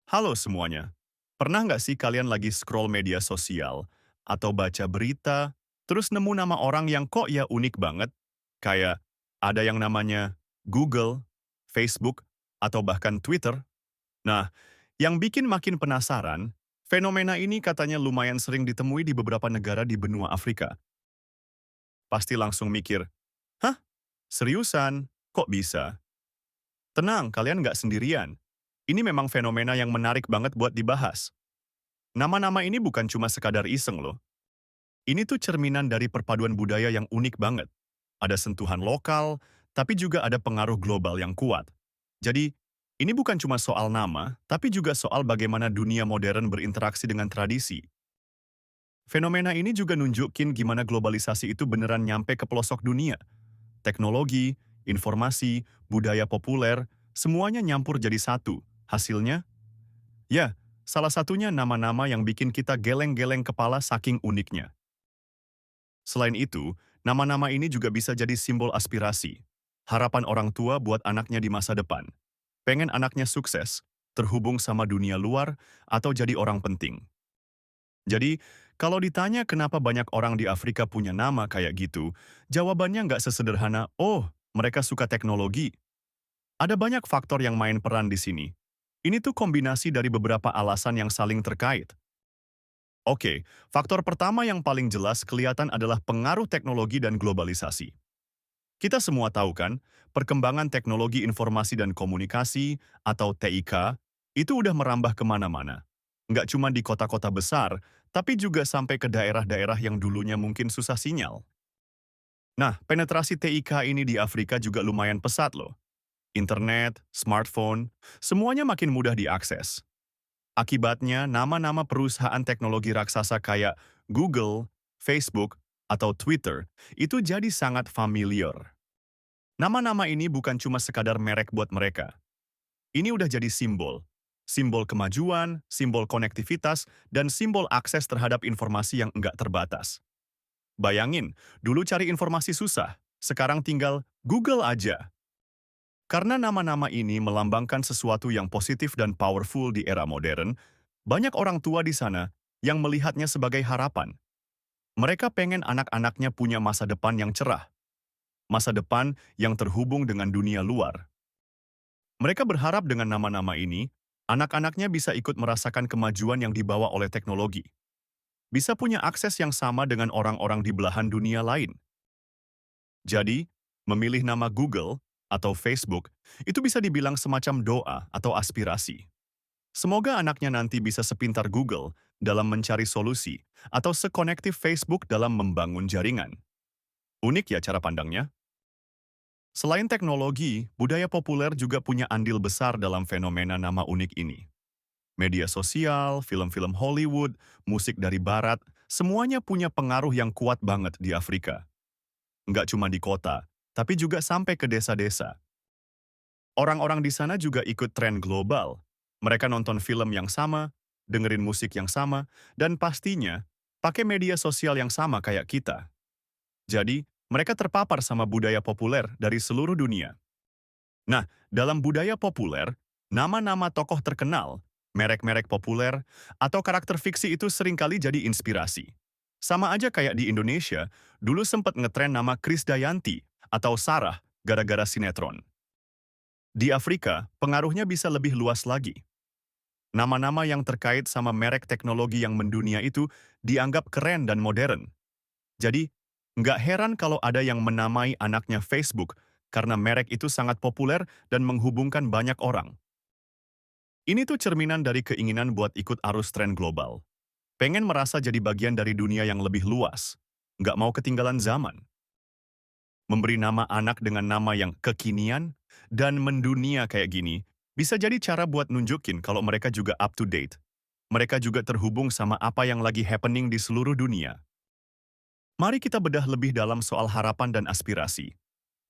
Halo semuanya. Pernah nggak sih kalian lagi scroll media sosial atau baca berita, terus nemu nama orang yang kok ya unik banget? Kayak ada yang namanya Google, Facebook, atau bahkan Twitter. Nah, yang bikin makin penasaran, fenomena ini katanya lumayan sering ditemui di beberapa negara di benua Afrika. Pasti langsung mikir, hah? Seriusan? Kok bisa? Tenang, kalian nggak sendirian. Ini memang fenomena yang menarik banget buat dibahas. Nama-nama ini bukan cuma sekadar iseng loh. Ini tuh cerminan dari perpaduan budaya yang unik banget. Ada sentuhan lokal, tapi juga ada pengaruh global yang kuat. Jadi, ini bukan cuma soal nama, tapi juga soal bagaimana dunia modern berinteraksi dengan tradisi. Fenomena ini juga nunjukin gimana globalisasi itu beneran nyampe ke pelosok dunia. Teknologi, informasi, budaya populer, semuanya nyampur jadi satu. Hasilnya, ya, salah satunya nama-nama yang bikin kita geleng-geleng kepala saking uniknya. Selain itu, nama-nama ini juga bisa jadi simbol aspirasi. Harapan orang tua buat anaknya di masa depan. Pengen anaknya sukses, terhubung sama dunia luar, atau jadi orang penting. Jadi, kalau ditanya kenapa banyak orang di Afrika punya nama kayak gitu, jawabannya nggak sesederhana, oh, mereka suka teknologi. Ada banyak faktor yang main peran di sini. Ini tuh kombinasi dari beberapa alasan yang saling terkait. Oke, faktor pertama yang paling jelas kelihatan adalah pengaruh teknologi dan globalisasi. Kita semua tahu kan, perkembangan teknologi informasi dan komunikasi atau TIK itu udah merambah kemana-mana. Nggak cuma di kota-kota besar, tapi juga sampai ke daerah-daerah yang dulunya mungkin susah sinyal. Nah, penetrasi TIK ini di Afrika juga lumayan pesat loh. Internet, smartphone, semuanya makin mudah diakses. Akibatnya, nama-nama perusahaan teknologi raksasa kayak Google, Facebook, atau Twitter itu jadi sangat familiar. Nama-nama ini bukan cuma sekadar merek buat mereka. Ini udah jadi simbol. Simbol kemajuan, simbol konektivitas, dan simbol akses terhadap informasi yang enggak terbatas. Bayangin, dulu cari informasi susah, sekarang tinggal Google aja. Karena nama-nama ini melambangkan sesuatu yang positif dan powerful di era modern, banyak orang tua di sana yang melihatnya sebagai harapan. Mereka pengen anak-anaknya punya masa depan yang cerah, masa depan yang terhubung dengan dunia luar. Mereka berharap dengan nama-nama ini, anak-anaknya bisa ikut merasakan kemajuan yang dibawa oleh teknologi. Bisa punya akses yang sama dengan orang-orang di belahan dunia lain. Jadi, memilih nama Google atau Facebook itu bisa dibilang semacam doa atau aspirasi. Semoga anaknya nanti bisa sepintar Google dalam mencari solusi atau sekonektif Facebook dalam membangun jaringan. Unik ya cara pandangnya? Selain teknologi, budaya populer juga punya andil besar dalam fenomena nama unik ini. Media sosial, film-film Hollywood, musik dari barat, semuanya punya pengaruh yang kuat banget di Afrika. Nggak cuma di kota, tapi juga sampai ke desa-desa. Orang-orang di sana juga ikut tren global. Mereka nonton film yang sama, dengerin musik yang sama, dan pastinya pakai media sosial yang sama kayak kita. Jadi, mereka terpapar sama budaya populer dari seluruh dunia. Nah, dalam budaya populer, nama-nama tokoh terkenal, merek-merek populer, atau karakter fiksi itu seringkali jadi inspirasi. Sama aja kayak di Indonesia, dulu sempat ngetren nama Krisdayanti atau Sarah gara-gara sinetron. Di Afrika, pengaruhnya bisa lebih luas lagi. Nama-nama yang terkait sama merek teknologi yang mendunia itu dianggap keren dan modern. Jadi, nggak heran kalau ada yang menamai anaknya Facebook karena merek itu sangat populer dan menghubungkan banyak orang. Ini tuh cerminan dari keinginan buat ikut arus tren global. Pengen merasa jadi bagian dari dunia yang lebih luas. Nggak mau ketinggalan zaman. Memberi nama anak dengan nama yang kekinian dan mendunia kayak gini bisa jadi cara buat nunjukin kalau mereka juga up to date. Mereka juga terhubung sama apa yang lagi happening di seluruh dunia. Mari kita bedah lebih dalam soal harapan dan aspirasi.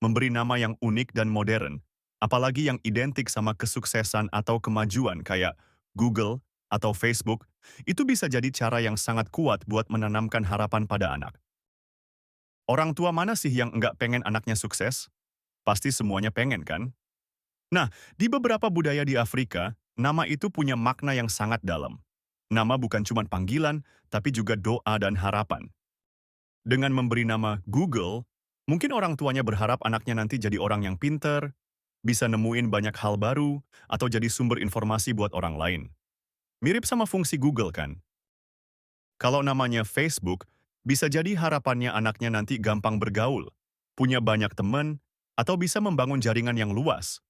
Memberi nama yang unik dan modern, apalagi yang identik sama kesuksesan atau kemajuan kayak Google atau Facebook, itu bisa jadi cara yang sangat kuat buat menanamkan harapan pada anak. Orang tua mana sih yang nggak pengen anaknya sukses? Pasti semuanya pengen kan? Nah, di beberapa budaya di Afrika, Nama itu punya makna yang sangat dalam. Nama bukan cuma panggilan, tapi juga doa dan harapan. Dengan memberi nama Google, mungkin orang tuanya berharap anaknya nanti jadi orang yang pinter, bisa nemuin banyak hal baru, atau jadi sumber informasi buat orang lain. Mirip sama fungsi Google kan? Kalau namanya Facebook, bisa jadi harapannya anaknya nanti gampang bergaul, punya banyak teman, atau bisa membangun jaringan yang luas.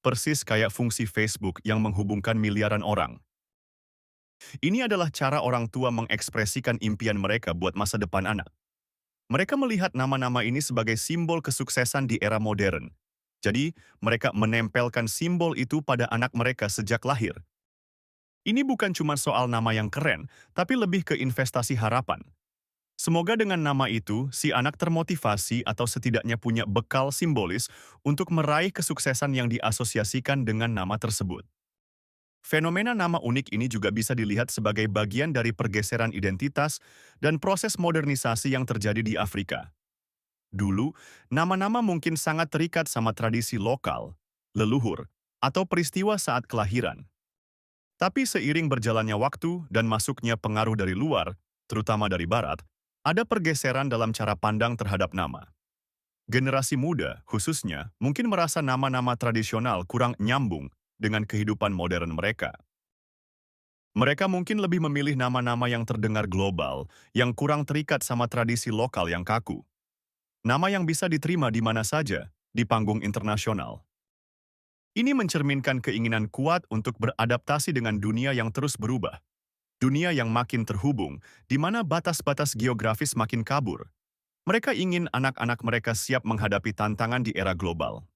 Persis kayak fungsi Facebook yang menghubungkan miliaran orang. Ini adalah cara orang tua mengekspresikan impian mereka buat masa depan anak. Mereka melihat nama-nama ini sebagai simbol kesuksesan di era modern. Jadi, mereka menempelkan simbol itu pada anak mereka sejak lahir. Ini bukan cuma soal nama yang keren, tapi lebih ke investasi harapan. Semoga dengan nama itu, si anak termotivasi atau setidaknya punya bekal simbolis untuk meraih kesuksesan yang diasosiasikan dengan nama tersebut. Fenomena nama unik ini juga bisa dilihat sebagai bagian dari pergeseran identitas dan proses modernisasi yang terjadi di Afrika. Dulu, nama-nama mungkin sangat terikat sama tradisi lokal, leluhur, atau peristiwa saat kelahiran. Tapi seiring berjalannya waktu dan masuknya pengaruh dari luar, terutama dari barat, ada pergeseran dalam cara pandang terhadap nama. Generasi muda, khususnya, mungkin merasa nama-nama tradisional kurang nyambung dengan kehidupan modern mereka. Mereka mungkin lebih memilih nama-nama yang terdengar global, yang kurang terikat sama tradisi lokal yang kaku. Nama yang bisa diterima di mana saja, di panggung internasional. Ini mencerminkan keinginan kuat untuk beradaptasi dengan dunia yang terus berubah. Dunia yang makin terhubung, di mana batas-batas geografis makin kabur. Mereka ingin anak-anak mereka siap menghadapi tantangan di era global.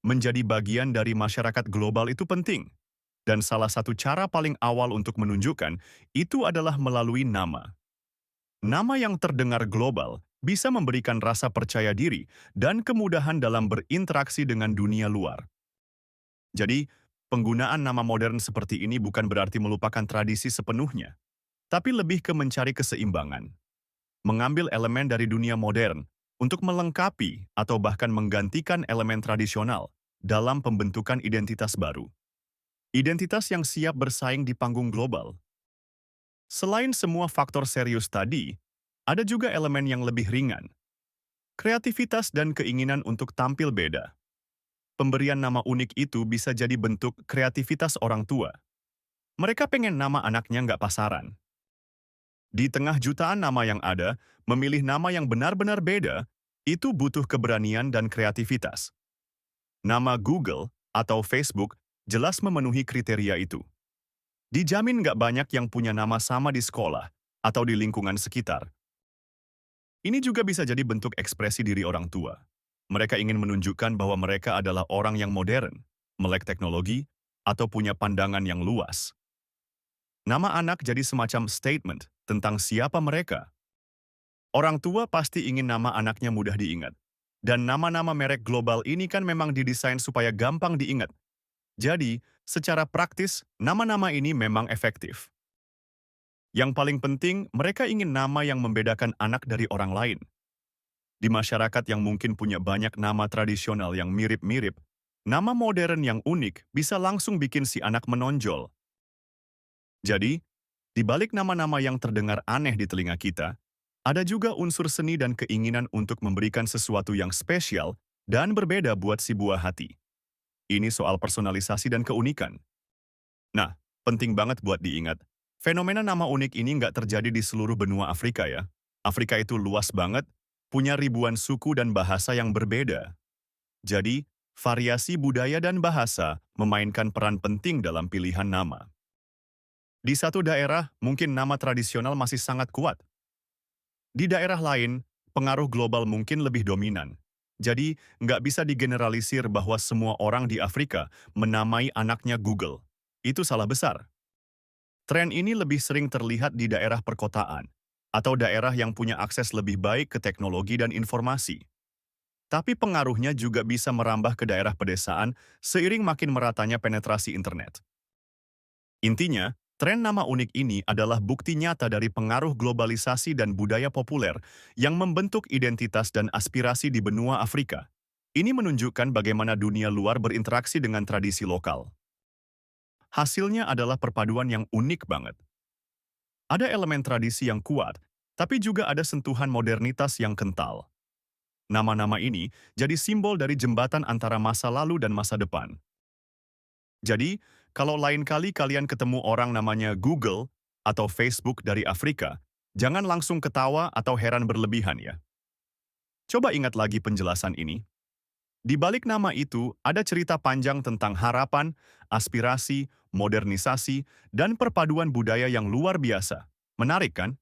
Menjadi bagian dari masyarakat global itu penting. Dan salah satu cara paling awal untuk menunjukkan itu adalah melalui nama. Nama yang terdengar global bisa memberikan rasa percaya diri dan kemudahan dalam berinteraksi dengan dunia luar. Jadi, penggunaan nama modern seperti ini bukan berarti melupakan tradisi sepenuhnya, tapi lebih ke mencari keseimbangan. Mengambil elemen dari dunia modern untuk melengkapi atau bahkan menggantikan elemen tradisional dalam pembentukan identitas baru. Identitas yang siap bersaing di panggung global. Selain semua faktor serius tadi, ada juga elemen yang lebih ringan. Kreativitas dan keinginan untuk tampil beda. Pemberian nama unik itu bisa jadi bentuk kreativitas orang tua. Mereka pengen nama anaknya nggak pasaran. Di tengah jutaan nama yang ada, memilih nama yang benar-benar beda, itu butuh keberanian dan kreativitas. Nama Google atau Facebook jelas memenuhi kriteria itu. Dijamin nggak banyak yang punya nama sama di sekolah atau di lingkungan sekitar. Ini juga bisa jadi bentuk ekspresi diri orang tua. Mereka ingin menunjukkan bahwa mereka adalah orang yang modern, melek teknologi, atau punya pandangan yang luas. Nama anak jadi semacam statement tentang siapa mereka. Orang tua pasti ingin nama anaknya mudah diingat. Dan nama-nama merek global ini kan memang didesain supaya gampang diingat. Jadi, secara praktis, nama-nama ini memang efektif. Yang paling penting, mereka ingin nama yang membedakan anak dari orang lain. Di masyarakat yang mungkin punya banyak nama tradisional yang mirip-mirip, nama modern yang unik bisa langsung bikin si anak menonjol. Jadi, di balik nama-nama yang terdengar aneh di telinga kita, ada juga unsur seni dan keinginan untuk memberikan sesuatu yang spesial dan berbeda buat si buah hati. Ini soal personalisasi dan keunikan. Nah, penting banget buat diingat. Fenomena nama unik ini nggak terjadi di seluruh benua Afrika ya. Afrika itu luas banget, punya ribuan suku dan bahasa yang berbeda. Jadi, variasi budaya dan bahasa memainkan peran penting dalam pilihan nama. Di satu daerah, mungkin nama tradisional masih sangat kuat. Di daerah lain, pengaruh global mungkin lebih dominan. Jadi, nggak bisa digeneralisir bahwa semua orang di Afrika menamai anaknya Google. Itu salah besar. Tren ini lebih sering terlihat di daerah perkotaan, atau daerah yang punya akses lebih baik ke teknologi dan informasi. Tapi pengaruhnya juga bisa merambah ke daerah pedesaan seiring makin meratanya penetrasi internet. Intinya, tren nama unik ini adalah bukti nyata dari pengaruh globalisasi dan budaya populer yang membentuk identitas dan aspirasi di benua Afrika. Ini menunjukkan bagaimana dunia luar berinteraksi dengan tradisi lokal. Hasilnya adalah perpaduan yang unik banget. Ada elemen tradisi yang kuat, tapi juga ada sentuhan modernitas yang kental. Nama-nama ini jadi simbol dari jembatan antara masa lalu dan masa depan. Jadi, kalau lain kali kalian ketemu orang namanya Google atau Facebook dari Afrika, jangan langsung ketawa atau heran berlebihan ya. Coba ingat lagi penjelasan ini. Di balik nama itu ada cerita panjang tentang harapan, aspirasi, modernisasi, dan perpaduan budaya yang luar biasa. Menarik kan?